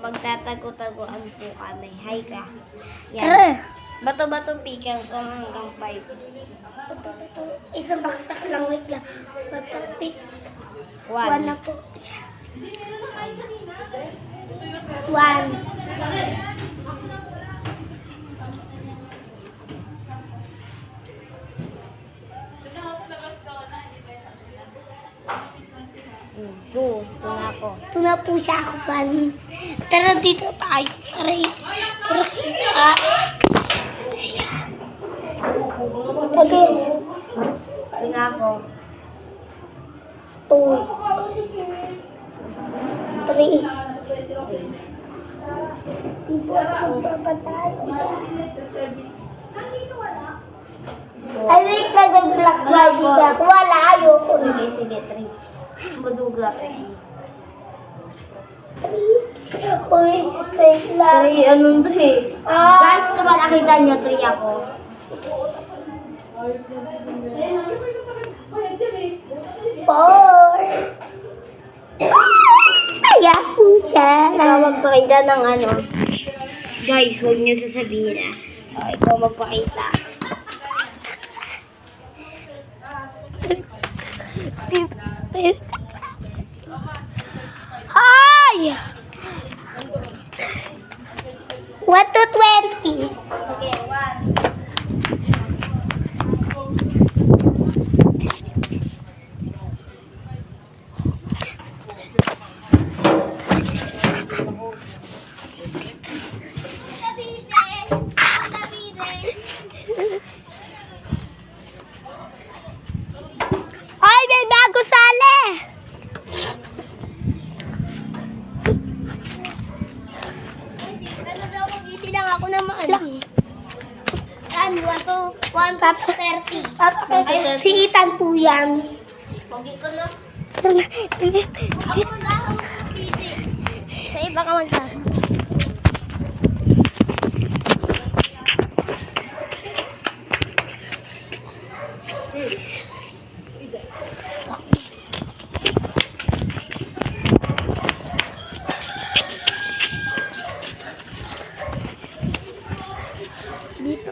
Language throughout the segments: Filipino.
Pagtatago-taguan po kami. Hi ka. Yan. Tara. Bato-bato pikang hanggang 5. Ito. Isang baksak lang. Wait lang. Patapik. 1. 1 na po siya. 1. Two. Ito na ako. Ito na po siya ako. Tara dito tayo. Aray. Tara kita. Ayan. Okay. Ito na ako. 2. 3. Dito ako papatay. I think nag-black body ka. Wala, ayoko. Sige, 3. Maduga ka eh. 3. Uy, wait lang. 3, anong 3? Guys, kung nakita nyo, 3 ako. 4. Kaya po siya. Ikaw magpakita ng ano. Guys, huwag nyo sasabihin ah. Ikaw magpakita. Hi! 1 to 20. Okay, 1. Ay, may bago sali! Ano daw, magbibilang ako ng mga Lang. Saan? 1 to 1 to 30. Papa, si Ethan po yan. Pogi ko na. Tara na. Ako mag-ahang pili. Sa iba ka mag-ahang. Dito.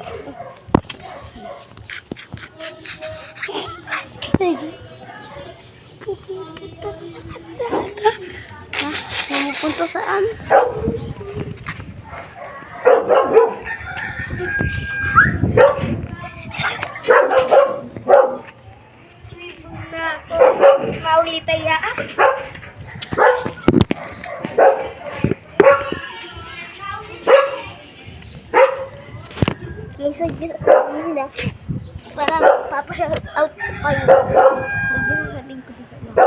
Ha? Pumupunta saan? Na ako. Mauli tayo. Lisa, na. Parang papashout out ko kayo. Huwag nyo sabihin ko dito sa mga.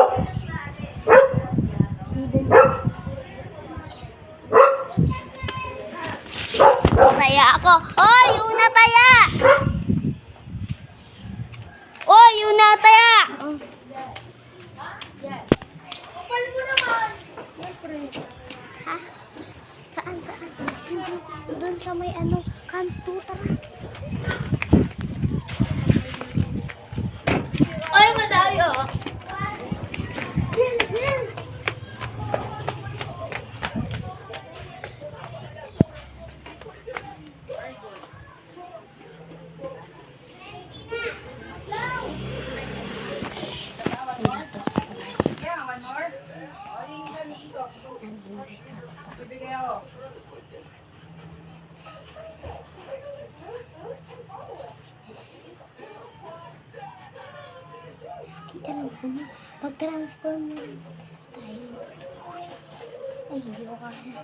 Taya ako. Oy, una taya! Oy, una taya! Ha? Saan? Doon sa may ano, kanto, tara. Oy, madayo! Alam ko na, pag-transform na tayo. Ay, hindi ko kaya.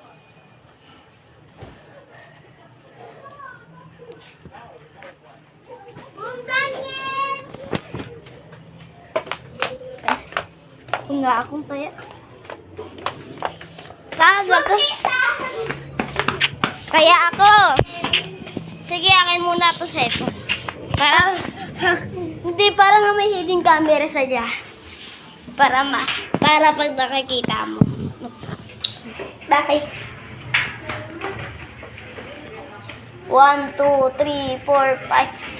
Kung nga akong taya. Taga ka. Kaya ako. Sige, akin muna to sa ito. Para, hindi, para nga may hidden camera sa dya. Para pag nakikita mo. Bakit? 1, 2, 3, 4, 5,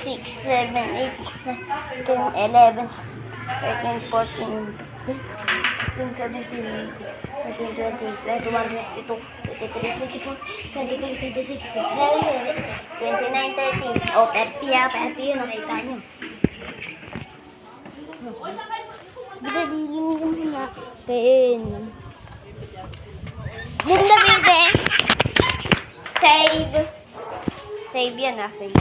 6, 7, 8, 9, 10, 11, 13, 14, 15, 16, 17, 18, 20, 21, 22, 23, 24, 25, 26, 27, 28, 29, 30. Oh, 30 ah. 30 yun. Nakita nyo. Bidalilin mo na. Pen. Ganda, bide. Save. Save yan ah. Save.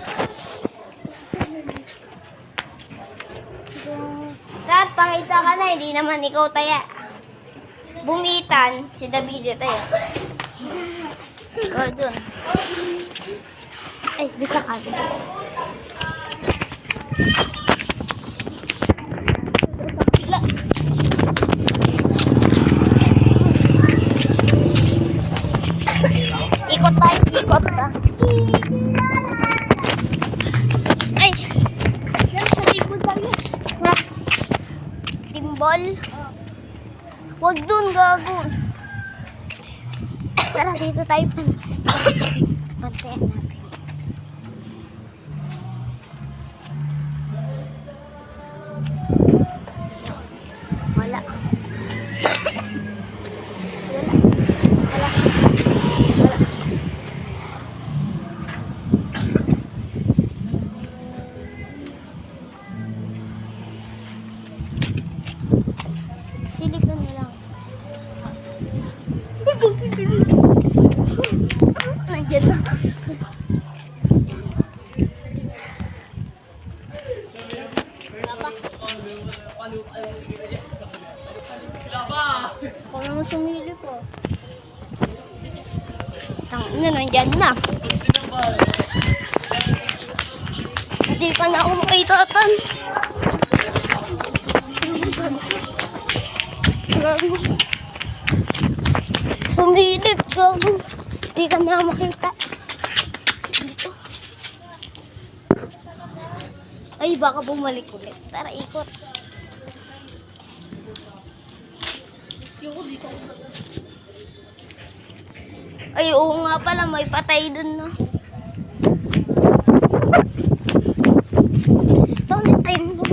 Kat, pakita ka na. Hindi naman ikaw taya. Bumitan. Si David taya. Ikaw dun. Ay, bisa ka. Ikot tayo, ikot ka. Ay! Timbol tayo. Ha? Timbol? Huwag dun, gago. Tara, dito tayo. Pantayan natin. Wala. Silipan na lang. Nandiyan na. Ako naman sumili po. Tangina, nandiyan na. Hindi ka na ako makitatan. Sumilip ka. Hindi ka na makita. Dito. Ay, baka bumalik ulit. Tara, ikot. Ay, oo nga pala. May patay dun, no? Ito, time mo.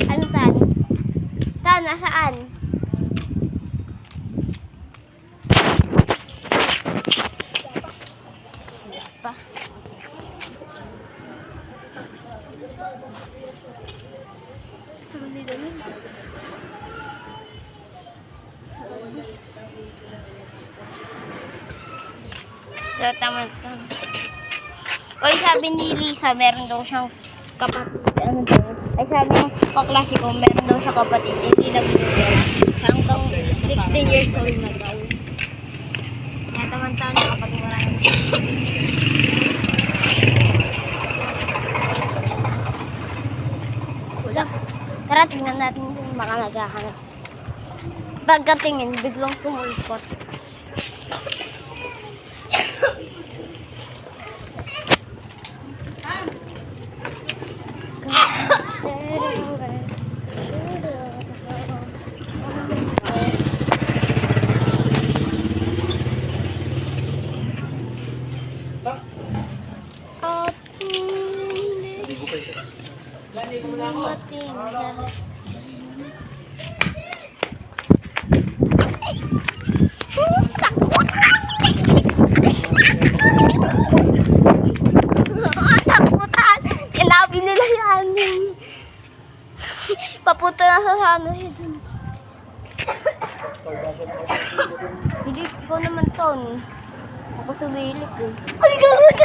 Ano tan? Tan, nasaan? Pa. So, tama. Oy, sabi ni Lisa, meron daw siyang kapatid. Ano daw? Ay, sabi ng kaklase ko, meron daw siya kapatid. Hindi nag-iwala. Hanggang 16 years old na daw. Kaya taman-taon na kapatid marami. Wala. Tara, tingnan natin kung baka naghahanap. Pagkatingin, biglang sumulpot. Takutan! Kinabi nila yan. Papunta na sa sana dun. Hindi, ikaw naman to. Ako sumilip eh. Ay, gawin!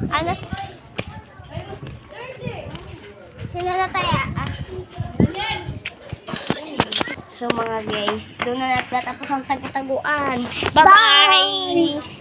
Ano? Sino na tayo? So mga guys, doon na natatapos ang tagutaguan. Bye-bye!